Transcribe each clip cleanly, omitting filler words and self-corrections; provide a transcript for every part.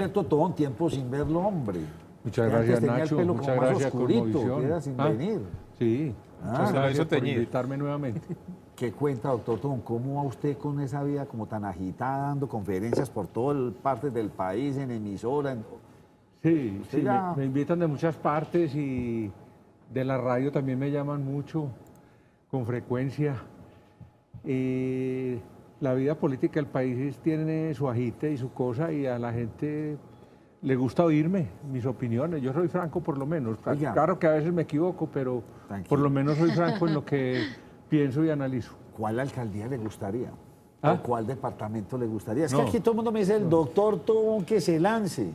cierto, todo un tiempo sin verlo, hombre. Muchas Que gracias, antes tenía Nacho. el pelo Muchas como más gracias, oscurito, Cosmovisión. que era sin venir. Sí, muchas Ah, gracias eso por teñido. invitarme nuevamente. ¿Qué cuenta, doctor Tom? ¿Cómo va usted con esa vida como tan agitada, dando conferencias por todas partes del país, en emisora? Sí, Usted sí, ya- me invitan de muchas partes y de la radio también me llaman mucho, con frecuencia. La vida política del país tiene su agite y su cosa y a la gente le gusta oírme, mis opiniones. Yo soy franco por lo menos. Oiga. Claro que a veces me equivoco, pero Tranquilo. por lo menos soy franco en lo que pienso y analizo. ¿Cuál alcaldía le gustaría? ¿Ah? ¿O cuál departamento le gustaría? Es No. que aquí todo el mundo me dice, el doctor Tom, que se lance.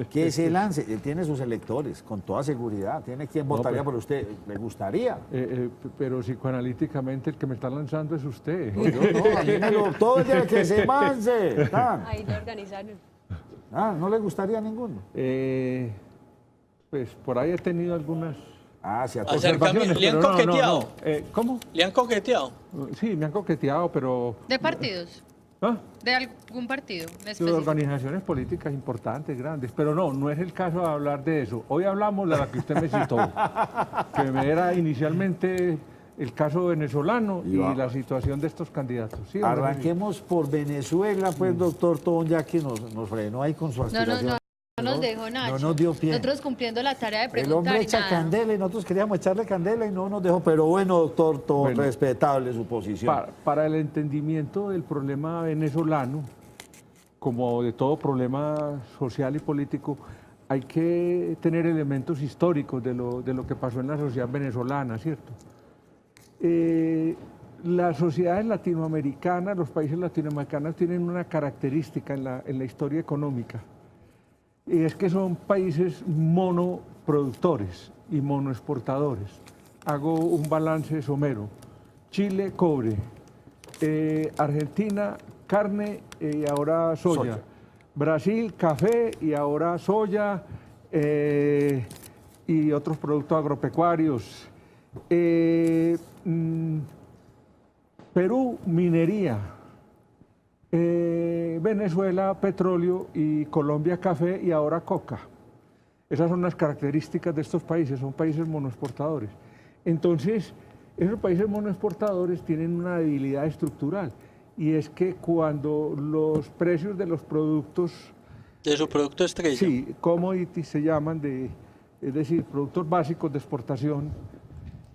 Que se lance. Él tiene sus electores, con toda seguridad. Tiene quien votaría pero- por usted. ¿Le gustaría? Pero psicoanalíticamente el que me está lanzando es usted. No, yo no, a mí me lo todo el día que se lance. Tan. Ahí lo organizaron. Ah, ¿no le gustaría ninguno? Pues por ahí he tenido algunas Ah, sí, a todos. Acercamiento. ¿Le han pero no, coqueteado? ¿Cómo? ¿Le han coqueteado? Sí, me han coqueteado, pero... ¿De partidos? ¿Ah? ¿De algún partido en De específico? organizaciones políticas importantes, grandes, pero no es el caso de hablar de eso. Hoy hablamos de la que usted me citó, que era inicialmente el caso venezolano y la situación de estos candidatos. Sí, hombre, Arranquemos por Venezuela, pues, doctor Tom, ya que nos frenó ahí con su No aspiración. nos dejó Nacho. No nos dio pie. Nosotros cumpliendo la tarea de El preguntar hombre y echa nada. candela y nosotros queríamos echarle candela y no nos dejó. Pero bueno, doctor Tom, Bueno. respetable su posición. para el entendimiento del problema venezolano, como de todo problema social y político, hay que tener elementos históricos de lo que pasó en la sociedad venezolana, ¿cierto? Las sociedades latinoamericanas, los países latinoamericanos tienen una característica en la historia económica, y es que son países monoproductores y monoexportadores. Hago un balance somero. Chile, cobre. Argentina, carne y ahora soya. Brasil, café y ahora soya y otros productos agropecuarios. Perú, minería. Venezuela, petróleo y Colombia, café y ahora coca. Esas son las características de estos países, son países monoexportadores. Entonces, esos países monoexportadores tienen una debilidad estructural y es que cuando los precios de los productos, De su producto estrella. sí, commodities se llaman, es decir, productos básicos de exportación,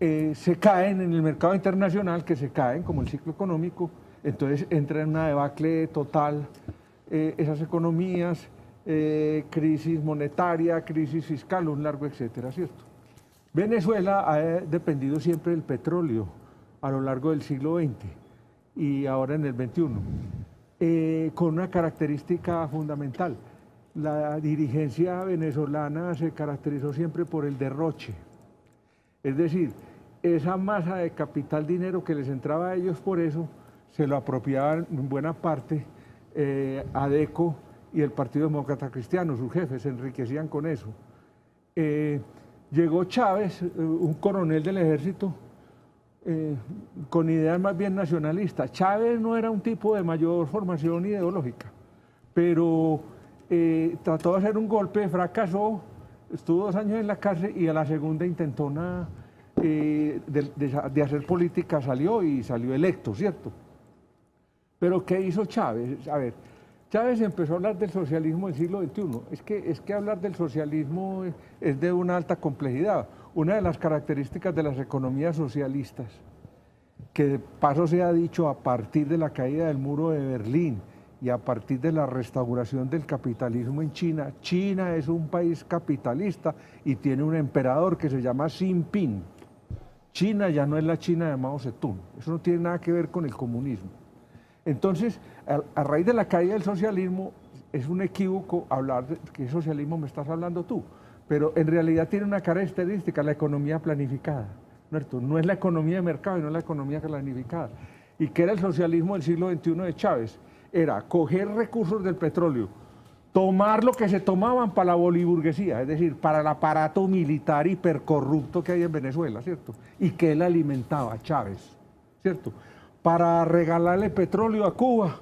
se caen en el mercado internacional, que se caen como el ciclo económico, entonces entra en una debacle total esas economías, crisis monetaria, crisis fiscal, un largo etcétera, ¿cierto? Venezuela ha dependido siempre del petróleo a lo largo del siglo XX y ahora en el XXI, con una característica fundamental. La dirigencia venezolana se caracterizó siempre por el derroche, es decir, esa masa de capital, dinero que les entraba a ellos por eso, se lo apropiaban en buena parte ADECO y el Partido Demócrata Cristiano, sus jefes, se enriquecían con eso. Llegó Chávez, un coronel del ejército, con ideas más bien nacionalistas. Chávez no era un tipo de mayor formación ideológica, pero trató de hacer un golpe, fracasó, estuvo 2 años en la cárcel y a la segunda intentona de hacer política salió y salió electo, ¿cierto? Pero ¿qué hizo Chávez? A ver, Chávez empezó a hablar del socialismo del siglo XXI. Es que hablar del socialismo es de una alta complejidad. Una de las características de las economías socialistas, que de paso se ha dicho a partir de la caída del muro de Berlín y a partir de la restauración del capitalismo en China, China es un país capitalista y tiene un emperador que se llama Xi Jinping. China ya no es la China de Mao Zedong, eso no tiene nada que ver con el comunismo. Entonces, a raíz de la caída del socialismo, es un equívoco hablar de qué socialismo me estás hablando tú, pero en realidad tiene una característica, la economía planificada, ¿cierto? No es la economía de mercado y no es la economía planificada. ¿Y qué era el socialismo del siglo XXI de Chávez? Era coger recursos del petróleo, tomar lo que se tomaban para la boliburguesía, es decir, para el aparato militar hipercorrupto que hay en Venezuela, ¿cierto? Y que él alimentaba, Chávez, ¿cierto? Para regalarle petróleo a Cuba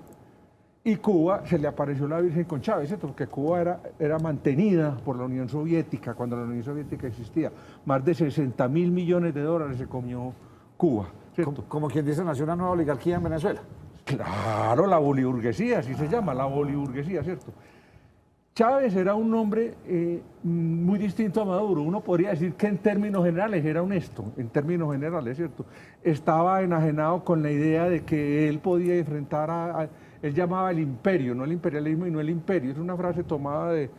Y Cuba se le apareció la Virgen con Chávez, ¿cierto? Porque Cuba era mantenida por la Unión Soviética, cuando la Unión Soviética existía. Más de 60.000 millones de dólares se comió Cuba, ¿cierto? Como quien dice, nació una nueva oligarquía en Venezuela. Claro, la boliburguesía, así se llama, la boliburguesía, ¿cierto? Chávez era un hombre muy distinto a Maduro. Uno podría decir que en términos generales era honesto, en términos generales, ¿cierto? Estaba enajenado con la idea de que él podía enfrentar él llamaba el imperio, no el imperialismo y no el imperio. Es una frase tomada de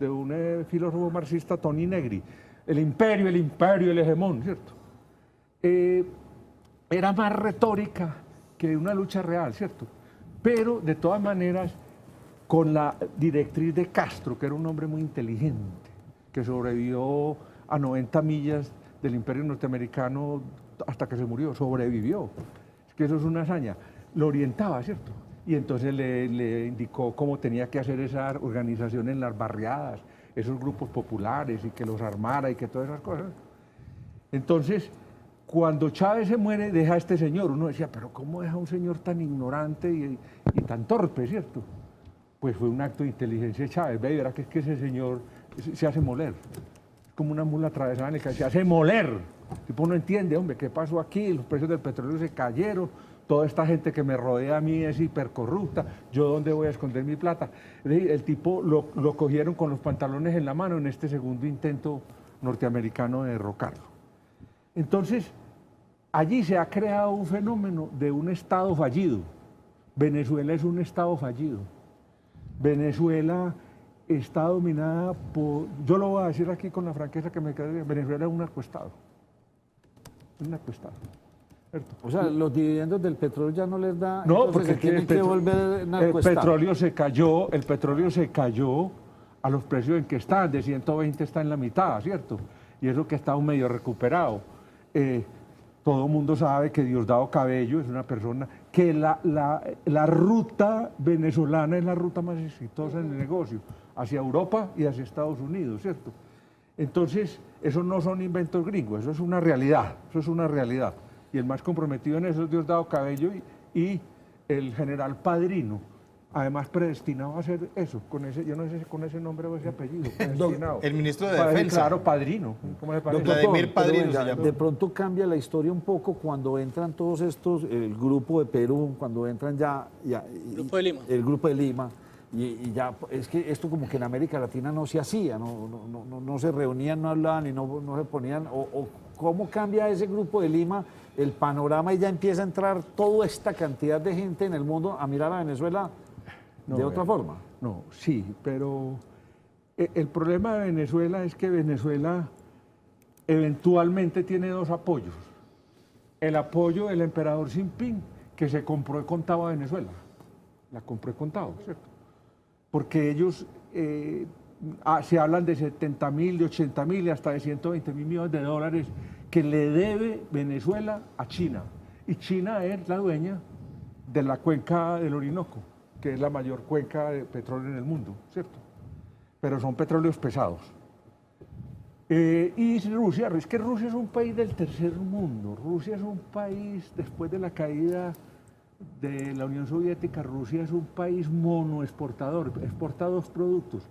un filósofo marxista, Tony Negri. El imperio, el hegemón, ¿cierto? Era más retórica que una lucha real, ¿cierto? Pero, de todas maneras, con la directriz de Castro, que era un hombre muy inteligente, que sobrevivió a 90 millas del imperio norteamericano hasta que se murió, sobrevivió. Es que eso es una hazaña. Lo orientaba, ¿cierto? Y entonces le indicó cómo tenía que hacer esa organización en las barriadas, esos grupos populares, y que los armara y que todas esas cosas. Entonces, cuando Chávez se muere, deja a este señor. Uno decía, pero ¿cómo deja a un señor tan ignorante y tan torpe, ¿cierto? Pues fue un acto de inteligencia de Chávez. Ve, verá que es que ese señor se hace moler. Es como una mula atravesada en el que se hace moler. El tipo no entiende, hombre, ¿qué pasó aquí? Los precios del petróleo se cayeron. Toda esta gente que me rodea a mí es hipercorrupta. ¿Yo dónde voy a esconder mi plata? El tipo lo cogieron con los pantalones en la mano en este segundo intento norteamericano de derrocarlo. Entonces, allí se ha creado un fenómeno de un Estado fallido. Venezuela es un Estado fallido. Venezuela está dominada por, yo lo voy a decir aquí con la franqueza que me queda, Venezuela es un narcoestado. Un narcoestado. ¿Cierto? O sea, los dividendos del petróleo ya no les da, No, entonces porque se tienen que volver el narcoestado. petróleo se cayó a los precios en que están, de 120 está en la mitad, ¿cierto? Y eso que está un medio recuperado. Todo el mundo sabe que Diosdado Cabello es una persona que la ruta venezolana es la ruta más exitosa en el negocio, hacia Europa y hacia Estados Unidos, ¿cierto? Entonces, eso no son inventos gringos, eso es una realidad, Y el más comprometido en eso es Diosdado Cabello y el general Padrino, además predestinado a hacer eso, yo no sé si con ese nombre o ese apellido, predestinado. El ministro de Defensa. Claro, Padrino. ¿Cómo se parece? Vladimir Pero Padrino venga, se llama. de pronto cambia la historia un poco cuando entran todos estos, el grupo de Perú, cuando entran Grupo de Lima. el grupo de Lima, y ya, es que esto como que en América Latina no se hacía, no se reunían, no hablaban y no se ponían, o cómo cambia ese grupo de Lima el panorama y ya empieza a entrar toda esta cantidad de gente en el mundo a mirar a Venezuela de otra forma. No, sí, pero el problema de Venezuela es que Venezuela eventualmente tiene dos apoyos. El apoyo del emperador Xi Jinping, que se compró de contado a Venezuela. La compró de contado, ¿cierto? Porque ellos se hablan de 70.000, de 80.000 y hasta de 120.000 millones de dólares que le debe Venezuela a China. Y China es la dueña de la cuenca del Orinoco, que es la mayor cuenca de petróleo en el mundo, ¿cierto? Pero son petróleos pesados. Y Rusia, es que Rusia es un país del tercer mundo. Rusia es un país, después de la caída de la Unión Soviética, Rusia es un país monoexportador, exporta dos productos,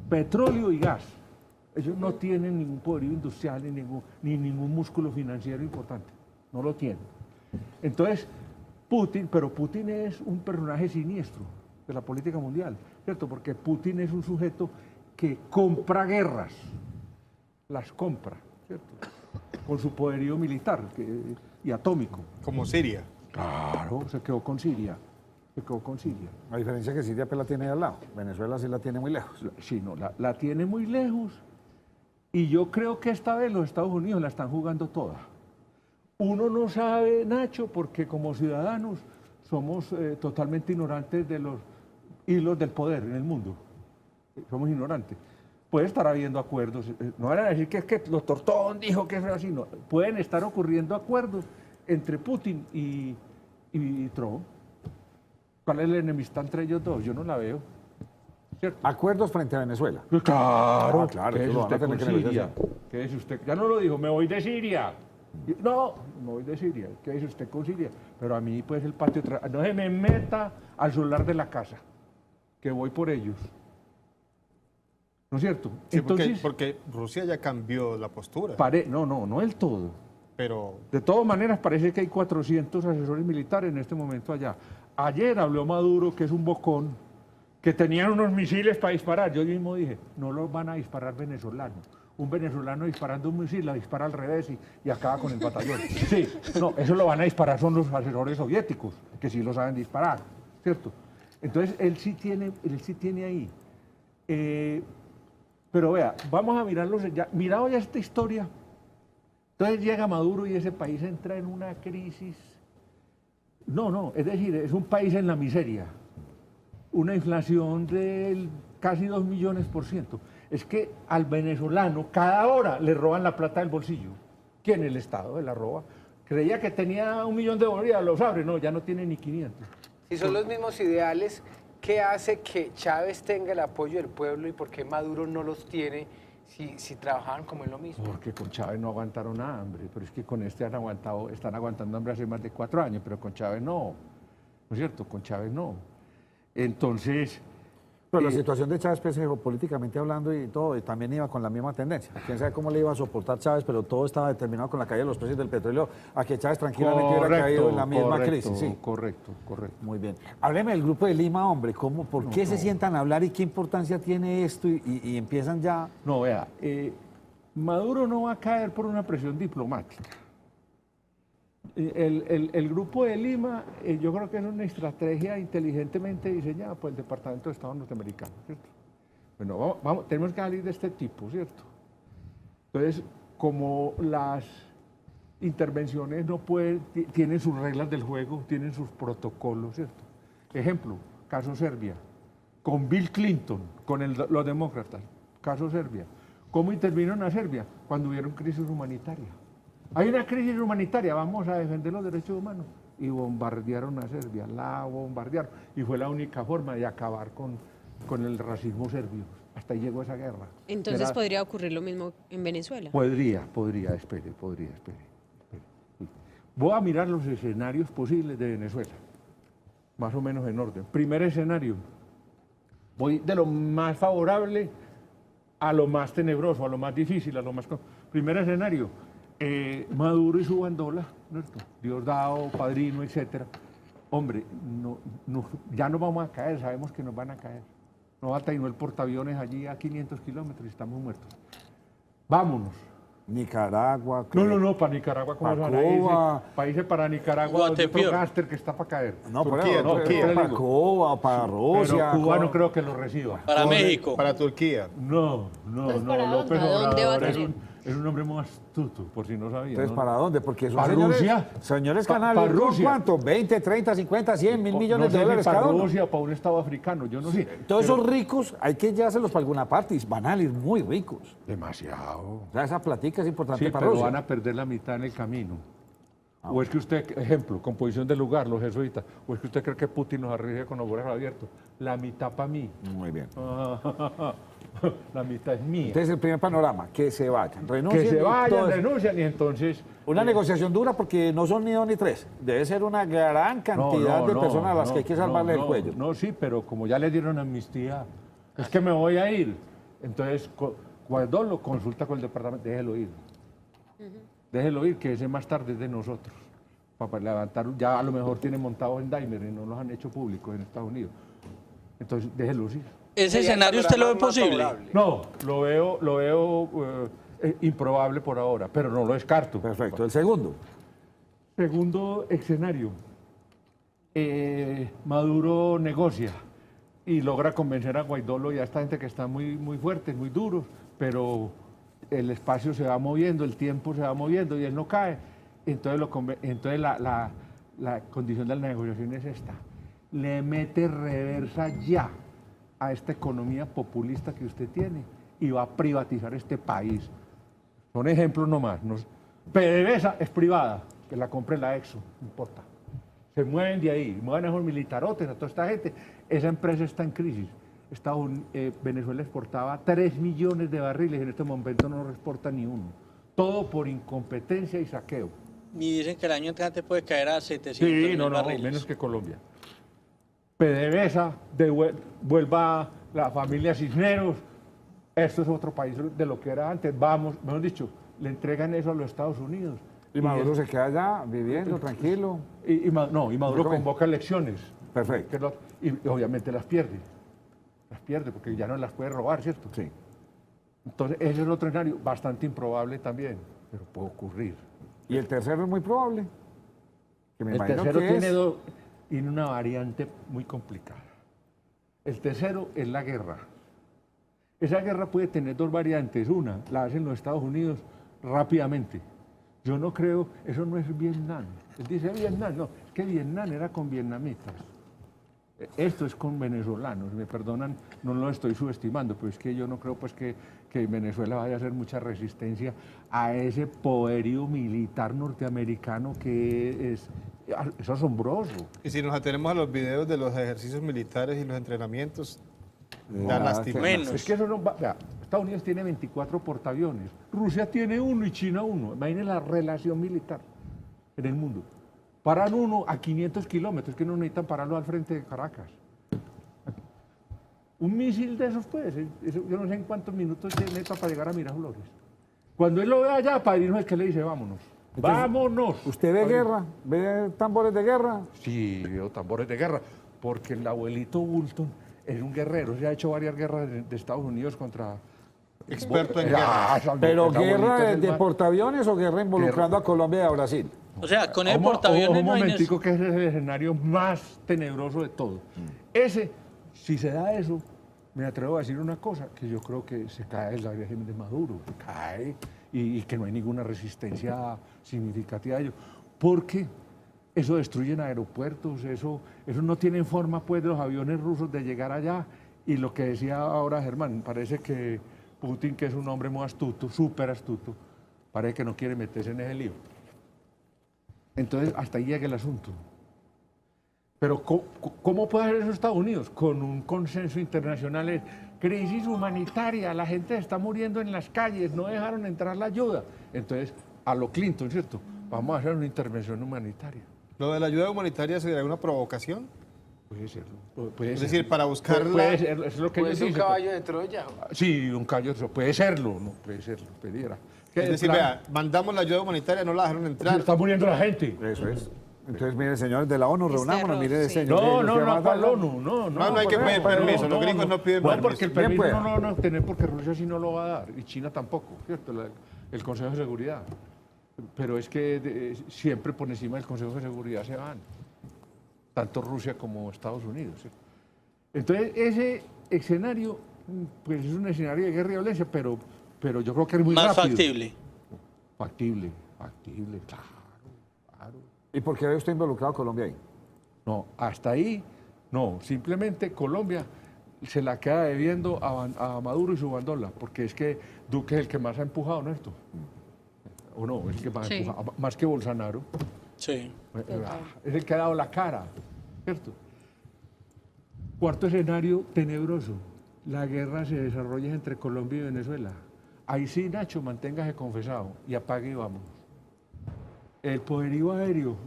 petróleo y gas. Ellos no tienen ningún poderío industrial ni ningún músculo financiero importante, no lo tienen. Entonces, pero Putin es un personaje siniestro de la política mundial, ¿cierto? Porque Putin es un sujeto que compra guerras, las compra, ¿cierto? Con su poderío militar y atómico. Como Siria. Claro, se quedó con Siria. A diferencia que Siria pues la tiene al lado, Venezuela sí la tiene muy lejos. Sí, no, la tiene muy lejos. Y yo creo que esta vez los Estados Unidos la están jugando toda. Uno no sabe, Nacho, porque como ciudadanos somos totalmente ignorantes de los hilos del poder en el mundo. Somos ignorantes. Puede estar habiendo acuerdos, no van a decir que es que los Tortón dijo que es así, no. Pueden estar ocurriendo acuerdos entre Putin y Trump. ¿Cuál es la enemistad entre ellos dos? Yo no la veo. ¿Cierto? Acuerdos frente a Venezuela. Pues claro, Claro, ¿qué es eso lo van a usted tener con que Siria? negociar. ¿Qué es usted? Ya no lo dijo, me voy de Siria. No, no voy de Siria, ¿qué dice usted con Siria? Pero a mí pues el patio, no se me meta al solar de la casa, que voy por ellos. ¿No es cierto? Sí, Entonces, porque Rusia ya cambió la postura. no del todo. Pero De todas maneras, parece que hay 400 asesores militares en este momento allá. Ayer habló Maduro, que es un bocón, que tenían unos misiles para disparar. Yo mismo dije, no los van a disparar venezolanos. Un venezolano disparando un misil la dispara al revés y acaba con el batallón. Sí, no, eso lo van a disparar son los asesores soviéticos, que sí lo saben disparar, ¿cierto? Entonces, él sí tiene ahí. Pero vea, vamos a mirarlos ya. Mirado ya esta historia, entonces llega Maduro y ese país entra en una crisis. No, es decir, es un país en la miseria. Una inflación del casi 2 millones%. Es que al venezolano cada hora le roban la plata del bolsillo. ¿Quién? El Estado de la roba. Creía que tenía 1 millón de bolívares, los abre, no, ya no tiene ni 500. Si son los mismos ideales, ¿qué hace que Chávez tenga el apoyo del pueblo y por qué Maduro no los tiene si trabajaban como en lo mismo? Porque con Chávez no aguantaron hambre, pero es que con este están aguantando hambre hace más de 4 años, pero con Chávez no. ¿No es cierto? Con Chávez no. Entonces, Pero la situación de Chávez, pues, políticamente hablando y todo, y también iba con la misma tendencia. Quién sabe cómo le iba a soportar Chávez, pero todo estaba determinado con la caída de los precios del petróleo, a que Chávez tranquilamente hubiera caído en la misma crisis. Sí. Correcto. Muy bien. Hábleme del Grupo de Lima, hombre. ¿Por qué se sientan a hablar y qué importancia tiene esto? Y empiezan ya... No, vea, Maduro no va a caer por una presión diplomática. El Grupo de Lima, yo creo que es una estrategia inteligentemente diseñada por el Departamento de Estado norteamericano, ¿cierto? Bueno, tenemos que salir de este tipo, ¿cierto? Entonces, como las intervenciones tienen sus reglas del juego, tienen sus protocolos, ¿cierto? Ejemplo, caso Serbia, con Bill Clinton, con los demócratas, caso Serbia. ¿Cómo intervinieron a Serbia? Cuando hubieron crisis humanitaria. Hay una crisis humanitaria, vamos a defender los derechos humanos. Y bombardearon a Serbia, la bombardearon. Y fue la única forma de acabar con el racismo serbio. Hasta ahí llegó esa guerra. Entonces podría ocurrir lo mismo en Venezuela. Podría, espere. Voy a mirar los escenarios posibles de Venezuela, más o menos en orden. Primer escenario, voy de lo más favorable a lo más tenebroso, a lo más difícil, a lo más... Primer escenario, Maduro y su bandola, ¿cierto? Diosdado, Padrino, etcétera. Hombre, ya no vamos a caer, sabemos que nos van a caer. No va a tener el portaaviones allí a 500 kilómetros y estamos muertos. Vámonos. Nicaragua... No, para Nicaragua, ¿cómo para van a irse? Cuba. Países para Nicaragua, donde otro Guatepeor. gáster que está para caer. No, Turquía, Turquía. para Cuba, para Rusia... Pero Cuba no creo que lo reciba. Para México. para Turquía. No, Pues, ¿para López dónde? ¿A dónde va a Obrador tener? es un hombre muy astuto, por si no sabía. Entonces, ¿no? ¿para dónde? Porque son ¿Para señores, Rusia? señores Pa canales, Rusia. ¿cuánto? 20, 30, 50, 100, mil millones No sé de dólares si para cada uno. Rusia o para un estado africano, yo no sé. Todos Pero- esos ricos hay que llevárselos para alguna parte y van a ir muy ricos. Demasiado. O sea, esa platica es importante Sí, para pero Rusia. van a perder la mitad en el camino. O es que usted, ejemplo, composición del lugar, los jesuitas, o es que usted cree que Putin nos arriesga con los brazos abiertos. La mitad para mí. Muy bien. La mitad es mía. Entonces, el primer panorama, que se vayan, renuncien. Que se y vayan, todo eso. renuncian y entonces... Una negociación dura porque no son ni dos ni tres. Debe ser una gran cantidad de personas a las que hay que salvarle el cuello. No, sí, pero como ya le dieron amnistía, es que me voy a ir. Entonces, cuando lo consulta con el departamento, déjelo ir. Déjelo ir, que ese más tarde es de nosotros. Para levantar, ya a lo mejor tiene montados en Daimler y no los han hecho públicos en Estados Unidos. Entonces, déjelos ir. ¿Ese Sería el escenario usted lo ve panorama más posible? favorable. No, lo veo improbable por ahora, pero no lo descarto. Perfecto. El segundo. Segundo escenario, Maduro negocia y logra convencer a Guaidó y a esta gente que está muy fuertes, muy duros, pero el espacio se va moviendo, el tiempo se va moviendo y él no cae. Entonces la condición de la negociación es esta. Le mete reversa ya a esta economía populista que usted tiene y va a privatizar este país. Son ejemplos nomás. PDVSA es privada, que la compre la Exxon, no importa. Se mueven de ahí, mueven a esos militarotes, a toda esta gente. Esa empresa está en crisis. Venezuela exportaba 3 millones de barriles, en este momento no exporta ni uno. todo por incompetencia y saqueo. Y dicen que el año entrante puede caer a 700 Sí, no, barriles. menos que Colombia. PDVSA, vuelva la familia Cisneros, esto es otro país de lo que era antes, vamos, mejor dicho, le entregan eso a los Estados Unidos. Y Maduro se queda allá viviendo tranquilo. Y Maduro ¿Cómo? convoca elecciones. Perfecto. Y obviamente las pierde. Las pierde porque ya no las puede robar, ¿cierto? Sí. Entonces, ese es otro escenario bastante improbable también, pero puede ocurrir. Y el tercero es muy probable. Que me El imagino tercero que tiene una variante muy complicada. El tercero es la guerra. Esa guerra puede tener dos variantes. Una, la hacen los Estados Unidos rápidamente. Yo no creo, eso no es Vietnam. Él dice Vietnam, no, es que Vietnam era con vietnamitas. Esto es con venezolanos, me perdonan, no lo estoy subestimando, pero es que yo no creo pues que en Venezuela vaya a hacer mucha resistencia a ese poderío militar norteamericano que es asombroso. Y si nos atenemos a los videos de los ejercicios militares y los entrenamientos, da Ah, lástima. Menos. Es que eso no va, vea, Estados Unidos tiene 24 portaaviones, Rusia tiene uno y China uno. Imaginen la relación militar en el mundo. Paran uno a 500 kilómetros, que no necesitan pararlo al frente de Caracas. Un misil de esos, pues, yo no sé en cuántos minutos necesita para llegar a Miraflores. Cuando él lo ve allá, padrino es que le dice, vámonos. ¡Vámonos! ¿Usted ve guerra? ¿Ve tambores de guerra? Sí, veo tambores de guerra, porque el abuelito Bulton es un guerrero, se ha hecho varias guerras de Estados Unidos contra... Experto en guerra. ¿Pero El abuelito guerra es el de más- portaaviones o guerra involucrando a Colombia y a Brasil? O sea, con el Un portaaviones no hay... momentico, que ese es el escenario más tenebroso de todo. Ese, si se da eso, me atrevo a decir una cosa, que yo creo que se cae el régimen de Maduro, se cae y que no hay ninguna resistencia significativa a ello. Porque eso destruyen aeropuertos, eso no tienen forma pues de los aviones rusos de llegar allá. Y lo que decía ahora Germán, parece que Putin, que es un hombre muy astuto, súper astuto, parece que no quiere meterse en ese lío. Entonces, hasta ahí llega el asunto. Pero, ¿cómo puede hacer eso Estados Unidos? Con un consenso internacional, es crisis humanitaria, la gente está muriendo en las calles, no dejaron entrar la ayuda. Entonces, a lo Clinton, ¿cierto? Vamos a hacer una intervención humanitaria. ¿Lo de la ayuda humanitaria sería una provocación? Puede serlo. Puede Es ser. decir, para buscar Puede la... serlo, eso es lo que Puede ellos ser un dicen. caballo de Troya. Sí, un caballo, puede serlo, no puede serlo, pudiera. Que Es el decir, plan- vea, mandamos la ayuda humanitaria, no la dejaron entrar. está muriendo la gente. Eso es. Entonces, mire, señores de la ONU, Este reunámonos, error, mire, sí. señor. No, ¿cuál ONU? No hay que pedir permiso, los gringos no piden No, permiso. porque el Bien permiso pueda. no lo van a obtener porque Rusia sí no lo va a dar y China tampoco, ¿cierto? El Consejo de Seguridad. Pero es que siempre por encima del Consejo de Seguridad se van, tanto Rusia como Estados Unidos, ¿cierto? Entonces, ese escenario, pues es un escenario de guerra y violencia, pero yo creo que es muy Más rápido. factible. Factible, claro. ¿Y por qué ve usted involucrado a Colombia ahí? No, hasta ahí, no. Simplemente Colombia se la queda debiendo a Maduro y su bandola, porque es que Duque es el que más ha empujado, ¿no es esto? ¿O no? Es el que más ha Sí. empujado, más que Bolsonaro. Sí. Es el que ha dado la cara, ¿cierto? Cuarto escenario tenebroso. La guerra se desarrolla entre Colombia y Venezuela. Ahí sí, Nacho, manténgase confesado y apague y vamos. El poderío aéreo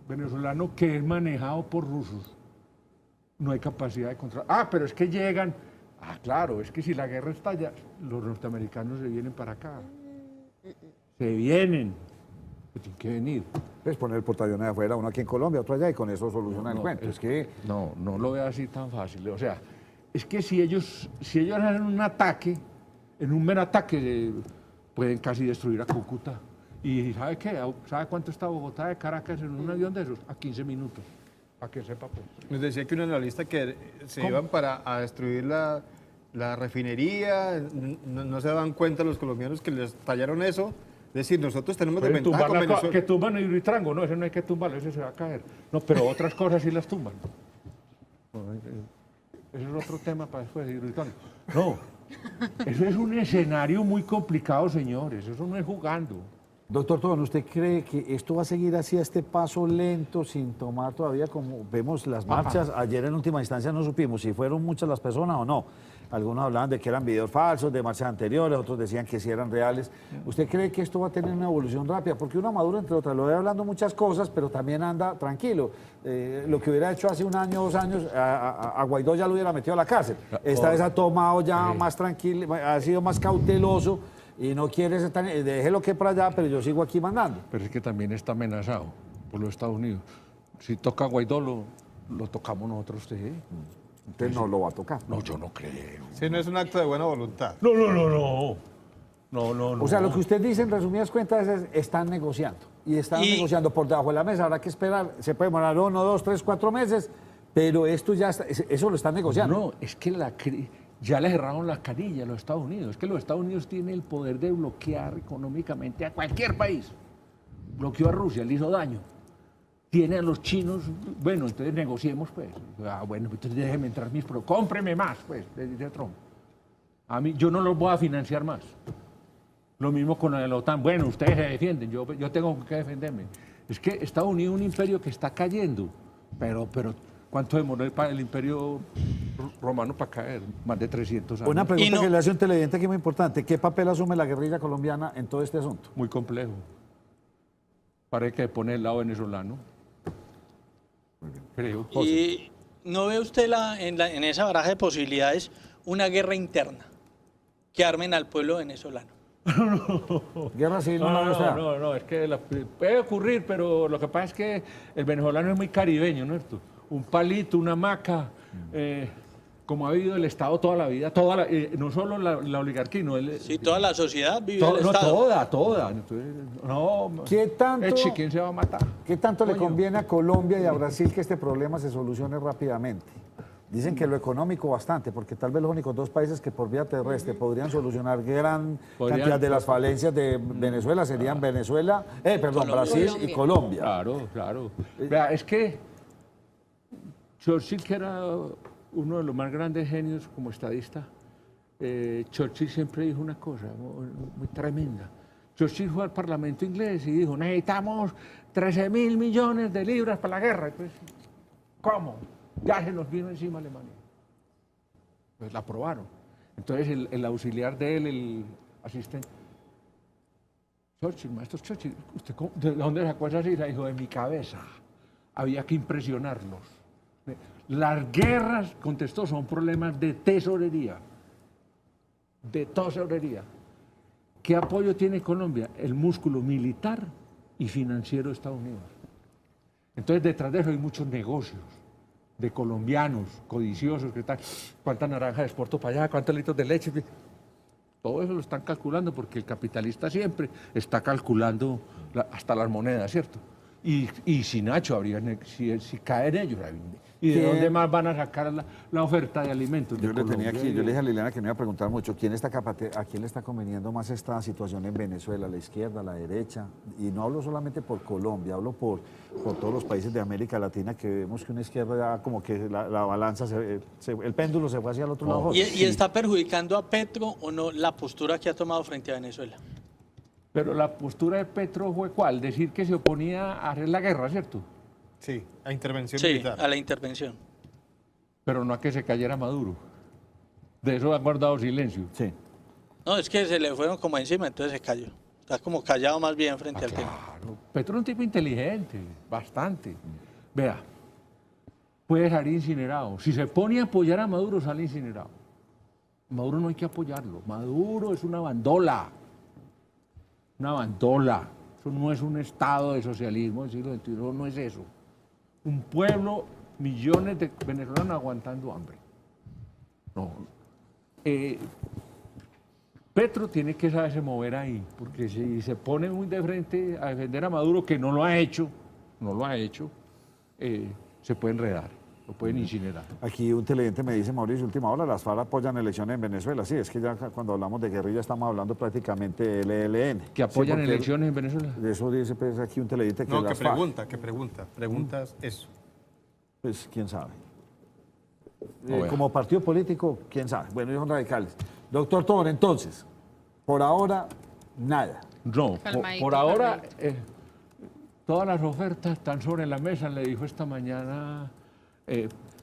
venezolano que es manejado por rusos, no hay capacidad de controlar. Ah, pero es que llegan. Ah, claro, es que si la guerra estalla, los norteamericanos se vienen para acá. Se vienen. Que tienen que venir. Pues poner el portaaviones de afuera, uno aquí en Colombia, otro allá, y con eso soluciona el cuento. Es que No lo veo así tan fácil. O sea, es que si ellos hacen un ataque, en un mero ataque pueden casi destruir a Cúcuta. ¿Y sabe qué? ¿Sabe cuánto está Bogotá de Caracas en un avión de esos? A 15 minutos. Para que sepa, pues. Nos decía que un analista que se iban a destruir la refinería, no se daban cuenta los colombianos que les tallaron eso. Es decir, nosotros tenemos Pueden desventaja con tumbar Venezuela. que tumban el Hidroituango. No, ese no hay que tumbarlo, ese se va a caer. No, pero otras cosas sí las tumban. No, ese es otro tema para después de Hidroituango. No, eso es un escenario muy complicado, señores. Eso no es jugando. Doctor Tobón, ¿usted cree que esto va a seguir así a este paso lento, sin tomar todavía, como vemos las marchas? Ayer en última instancia no supimos si fueron muchas las personas o no. algunos hablaban de que eran videos falsos, de marchas anteriores, otros decían que sí eran reales. ¿Usted cree que esto va a tener una evolución rápida? Porque uno a Maduro, entre otras, lo ve hablando muchas cosas, pero también anda tranquilo. Lo que hubiera hecho hace un año, 2 años, a Guaidó ya lo hubiera metido a la cárcel. Esta vez ha tomado ya más tranquilo, ha sido más cauteloso y no quiere ser tan... Déjelo que por allá, pero yo sigo aquí mandando. Pero es que también está amenazado por los Estados Unidos. Si toca a Guaidó, lo tocamos nosotros, sí. Usted no lo va a tocar. No, yo no creo. Si no es un acto de buena voluntad. No. No. O sea, lo que usted dice en resumidas cuentas es están negociando. Y están negociando por debajo de la mesa. Habrá que esperar. Se puede demorar 1, 2, 3, 4 meses, pero esto ya está, eso lo están negociando. No, es que ya le cerraron la canilla a los Estados Unidos. Es que los Estados Unidos tienen el poder de bloquear económicamente a cualquier país. Bloqueó a Rusia, le hizo daño. Tiene a los chinos, bueno, entonces negociemos, pues. Bueno, entonces déjeme entrar cómpreme más, pues, le dice Trump. A mí, yo no los voy a financiar más. Lo mismo con la OTAN. Bueno, ustedes se defienden, yo tengo que defenderme. Es que Estados Unidos es un imperio que está cayendo, pero ¿cuánto demoró el imperio romano para caer? Más de 300 años. Una pregunta que le hace un televidente que es muy importante. ¿Qué papel asume la guerrilla colombiana en todo este asunto? Muy complejo. Parece que pone el lado venezolano. Creo. ¿Y no ve usted en esa baraja de posibilidades una guerra interna que armen al pueblo venezolano? Guerra civil no. No, es que puede ocurrir, pero lo que pasa es que el venezolano es muy caribeño, ¿no? Un palito, una hamaca, como ha vivido el Estado toda la vida, no solo la oligarquía, no sí, toda la sociedad vive el Estado. Toda. Entonces, ¿quién se va a matar? ¿Qué tanto le conviene a Colombia y a Brasil que este problema se solucione rápidamente? Dicen que lo económico bastante, porque tal vez los únicos 2 países que por vía terrestre podrían solucionar gran cantidad de las falencias de Venezuela serían Brasil y Colombia. Claro. Vea, es que Churchill, que era uno de los más grandes genios como estadista, Churchill siempre dijo una cosa muy tremenda. Churchill fue al Parlamento inglés y dijo, necesitamos 13.000 millones de libras para la guerra. Entonces, ¿cómo? Ya se nos vino encima Alemania. Pues la aprobaron. Entonces el auxiliar de él, el asistente, maestro Churchill, ¿usted de dónde sacó esa cifra? Dijo, de mi cabeza. Había que impresionarlos. Las guerras, contestó, son problemas de tesorería. De tesorería. ¿Qué apoyo tiene Colombia? El músculo militar y financiero de Estados Unidos. Entonces, detrás de eso hay muchos negocios de colombianos codiciosos que están, cuánta naranja exporto para allá, cuántos litros de leche. Todo eso lo están calculando porque el capitalista siempre está calculando hasta las monedas, ¿cierto? Y si Nacho, si caen ellos, ¿y de dónde más van a sacar la oferta de alimentos? Yo le dije a Liliana que me iba a preguntar mucho, ¿a quién le está conveniendo más esta situación en Venezuela, la izquierda, la derecha? Y no hablo solamente por Colombia, hablo por todos los países de América Latina, que vemos que una izquierda ya como que la balanza, el péndulo se fue hacia el otro lado. ¿Y está perjudicando a Petro o no la postura que ha tomado frente a Venezuela? Pero la postura de Petro fue ¿cuál? Decir que se oponía a hacer la guerra, ¿cierto? Sí, a intervención sí, militar. A la intervención. Pero no a que se cayera Maduro. De eso ha guardado silencio. Sí. No, es que se le fueron como encima, entonces se cayó. Está como callado más bien frente al tema. Claro. Petro es un tipo inteligente, bastante. Vea, puede salir incinerado. Si se pone a apoyar a Maduro, sale incinerado. Maduro no hay que apoyarlo. Maduro es una bandola. Una bandola. Eso no es un estado de socialismo del siglo XXI, no es eso. Un pueblo, millones de venezolanos aguantando hambre. No. Petro tiene que saberse mover ahí, porque si se pone muy de frente a defender a Maduro, que no lo ha hecho, se puede enredar, lo pueden incinerar. Aquí un televidente me dice, Mauricio, última hora, las FARC apoyan elecciones en Venezuela. Sí, es que ya cuando hablamos de guerrilla estamos hablando prácticamente del ELN. ¿Que apoyan elecciones en Venezuela? Eso dice pues, aquí un televidente que no, las preguntas eso. Pues quién sabe. Bueno. Como partido político, quién sabe. Bueno, ellos son radicales. Doctor Tobón, entonces, por ahora, nada. No, Calmadito, por ahora, calmadito. todas las ofertas están sobre la mesa. Le dijo esta mañana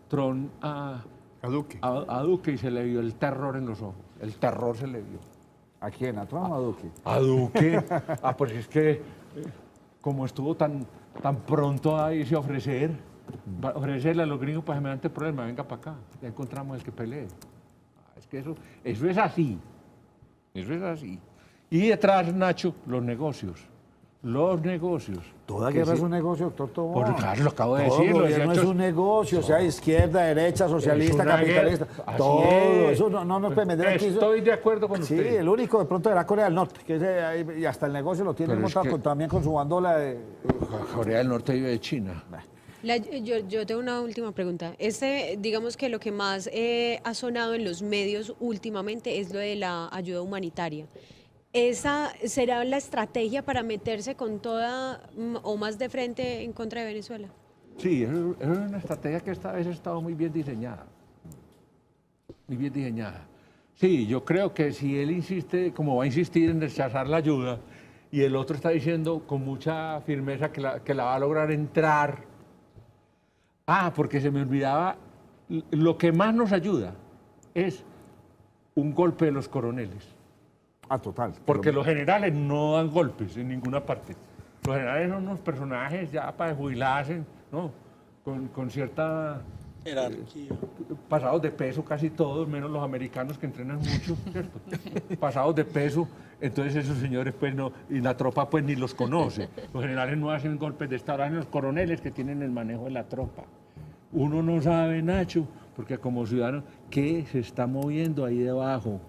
Trump a a Duque y se le vio el terror en los ojos. El terror se le vio. ¿A quién? ¿A Trump o a Duque? ¿A Duque? Pues es que como estuvo tan pronto a irse a ofrecerle a los gringos para semejante problema, venga para acá, ya encontramos el que pelee. Es que eso es así. Eso es así. Y detrás, Nacho, los negocios. Los negocios. Toda guerra es un negocio, doctor Tobón. Bueno, claro, lo acabo de Todo decir. gobierno es un negocio, sea izquierda, derecha, socialista, Es una capitalista. guerra. Así Todo. es. Eso no nos puede meter aquí. Estoy de acuerdo con Sí, usted. el único de pronto era Corea del Norte, que y hasta el negocio lo tiene Pero es montado que- también con su bandola de... Corea del Norte vive de China. Yo tengo una última pregunta. Digamos que lo que más ha sonado en los medios últimamente es lo de la ayuda humanitaria. ¿Esa será la estrategia para meterse con toda o más de frente en contra de Venezuela? Sí, es una estrategia que esta vez ha estado muy bien diseñada. Muy bien diseñada. Sí, yo creo que si él insiste, como va a insistir en rechazar la ayuda, y el otro está diciendo con mucha firmeza que la va a lograr entrar. Porque se me olvidaba, lo que más nos ayuda es un golpe de los coroneles. total. Porque los generales no dan golpes en ninguna parte. Los generales son unos personajes ya para jubilarse, ¿no? Con cierta... Jerarquía. pasados de peso casi todos, menos los americanos que entrenan mucho, ¿cierto? Pasados de peso, entonces esos señores pues no, y la tropa pues ni los conoce. Los generales no hacen golpes de estado, hacen los coroneles que tienen el manejo de la tropa. Uno no sabe, Nacho, porque como ciudadano, ¿qué se está moviendo ahí debajo?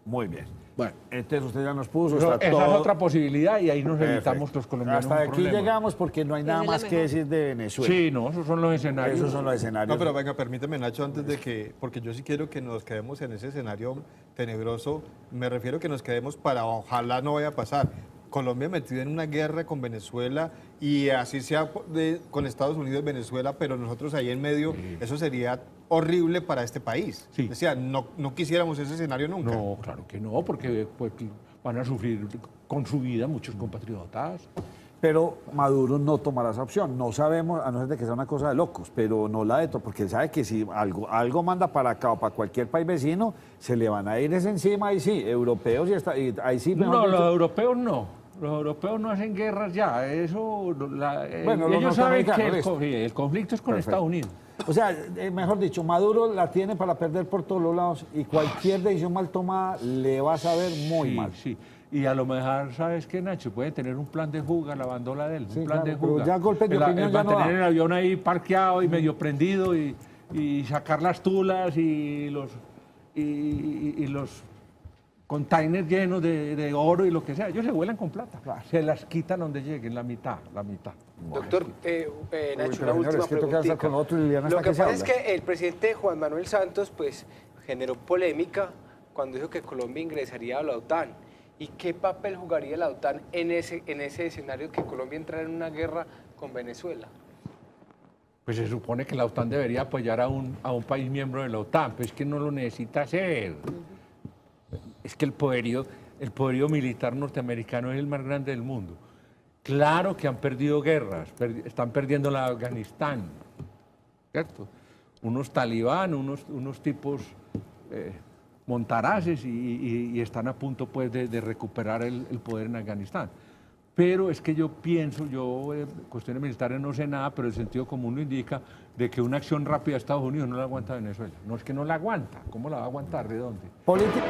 Muy bien. Bueno, Entonces usted ya nos puso, esa está es todo... otra posibilidad y ahí nos Perfecto. evitamos los colombianos Hasta un aquí problema. llegamos porque no hay nada Esa es la más que mejor. decir de Venezuela. Sí, no, esos son los escenarios. Esos son los escenarios. No, pero venga, permíteme, Nacho, antes de que, porque yo sí quiero que nos quedemos en ese escenario tenebroso, me refiero que nos quedemos para, ojalá no vaya a pasar. Colombia metida en una guerra con Venezuela y así sea con Estados Unidos y Venezuela, pero nosotros ahí en medio, eso sería horrible para este país. Sí. O sea, no quisiéramos ese escenario nunca. No, claro que no, porque pues, van a sufrir con su vida muchos compatriotas. Pero Maduro no tomará esa opción. No sabemos, a no ser de que sea una cosa de locos, pero no la de todo, porque él sabe que si algo manda para acá o para cualquier país vecino, se le van a ir ese encima, ahí sí, europeos y ahí sí. mejor No, dicho, los europeos no. Los europeos no hacen guerras ya. Eso, Bueno, los ellos saben que norteamericanos, el conflicto es con Perfecto. Estados Unidos. O sea, mejor dicho, Maduro la tiene para perder por todos los lados y cualquier decisión mal tomada le va a saber muy Sí, mal. sí. Y a lo mejor, ¿sabes qué, Nacho? Puede tener un plan de fuga, la bandola de él. Sí, un plan claro, de pero fuga. ya golpes de opinión ya no mantener da. el avión ahí parqueado y medio prendido y sacar las tulas y los containers llenos de oro y lo que sea. Ellos se vuelan con plata. Se las quitan donde lleguen, la mitad. Doctor, Nacho, pero, una señores, última que toca estar preguntita. con otro y Liliana Lo está que que se pasa es habla. que el presidente Juan Manuel Santos pues generó polémica cuando dijo que Colombia ingresaría a la OTAN. ¿Y qué papel jugaría la OTAN en ese escenario que Colombia entrara en una guerra con Venezuela? Pues se supone que la OTAN debería apoyar a un país miembro de la OTAN, pero es que no lo necesita hacer. Es que el poderío militar norteamericano es el más grande del mundo. Claro que han perdido guerras, están perdiendo la de Afganistán, ¿cierto? Unos talibán, unos tipos montaraces y están a punto pues de recuperar el poder en Afganistán. Pero es que yo pienso, cuestiones militares no sé nada, pero el sentido común lo indica de que una acción rápida de Estados Unidos no la aguanta Venezuela. No es que no la aguanta, ¿cómo la va a aguantar? ¿De dónde? Política.